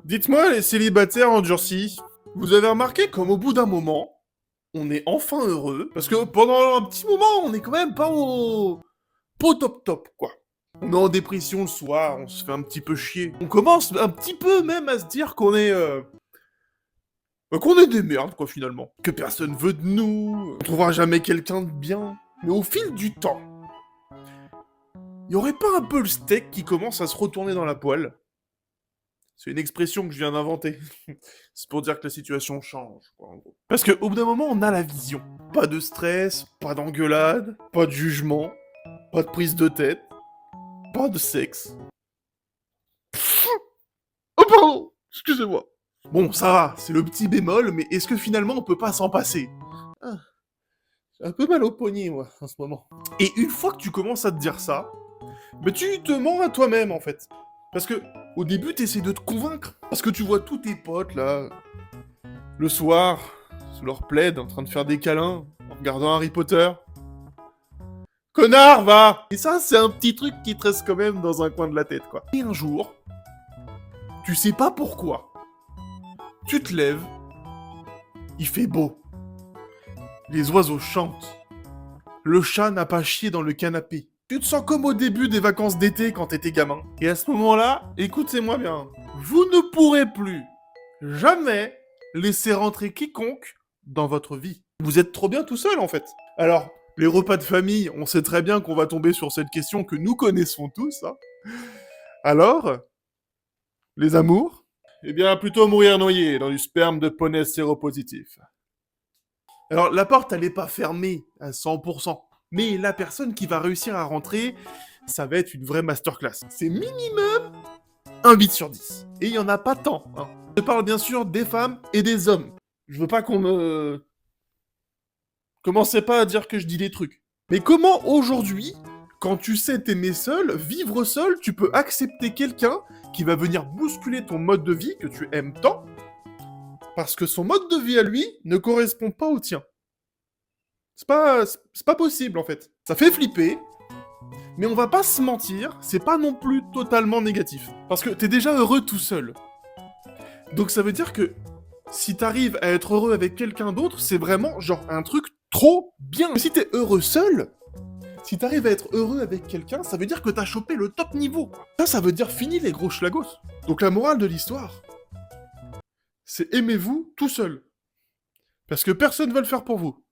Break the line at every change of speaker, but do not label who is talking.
Dites-moi, les célibataires endurcis, vous avez remarqué comme au bout d'un moment, on est enfin heureux, parce que pendant un petit moment, on est quand même pas au top top, quoi. On est en dépression le soir, on se fait un petit peu chier. On commence un petit peu même à se dire qu'on est des merdes, quoi, finalement. Que personne veut de nous, on trouvera jamais quelqu'un de bien. Mais au fil du temps, y aurait pas un peu le steak qui commence à se retourner dans la poêle? C'est une expression que je viens d'inventer. C'est pour dire que la situation change, quoi, en gros. Parce qu'au bout d'un moment, on a la vision. Pas de stress, pas d'engueulade, pas de jugement, pas de prise de tête, pas de sexe. Oh pardon, excusez-moi. Bon, ça va, c'est le petit bémol, mais est-ce que finalement on peut pas s'en passer? Ah, j'ai un peu mal au poignet, moi, en ce moment. Et une fois que tu commences à te dire ça, mais tu te mens à toi-même, en fait. Parce que, au début, t'essaies de te convaincre. Parce que tu vois tous tes potes, là, le soir, sous leur plaid, en train de faire des câlins, en regardant Harry Potter. Connard, va! Et ça, c'est un petit truc qui te reste quand même dans un coin de la tête, quoi. Et un jour, tu sais pas pourquoi, tu te lèves, il fait beau. Les oiseaux chantent. Le chat n'a pas chié dans le canapé. Tu te sens comme au début des vacances d'été quand t'étais gamin. Et à ce moment-là, écoutez-moi bien, vous ne pourrez plus jamais laisser rentrer quiconque dans votre vie. Vous êtes trop bien tout seul en fait. Alors, les repas de famille, on sait très bien qu'on va tomber sur cette question que nous connaissons tous. Hein. Alors, les amours? Eh bien, plutôt mourir noyé dans du sperme de poney séropositif. Alors, la porte, elle est pas fermée à 100%. Mais la personne qui va réussir à rentrer, ça va être une vraie masterclass. C'est minimum un 8 sur 10. Et il y en a pas tant. Hein. Je parle bien sûr des femmes et des hommes. Je veux pas qu'on me... Commencez pas à dire que je dis des trucs. Mais comment aujourd'hui, quand tu sais t'aimer seul, vivre seul, tu peux accepter quelqu'un qui va venir bousculer ton mode de vie que tu aimes tant, parce que son mode de vie à lui ne correspond pas au tien. C'est pas possible en fait. Ça fait flipper, mais on va pas se mentir, c'est pas non plus totalement négatif. Parce que t'es déjà heureux tout seul. Donc ça veut dire que si t'arrives à être heureux avec quelqu'un d'autre, c'est vraiment genre un truc trop bien. Si t'es heureux seul, si t'arrives à être heureux avec quelqu'un, ça veut dire que t'as chopé le top niveau. Quoi. Ça veut dire fini les gros schlagos. Donc la morale de l'histoire, c'est aimez-vous tout seul. Parce que personne va le faire pour vous.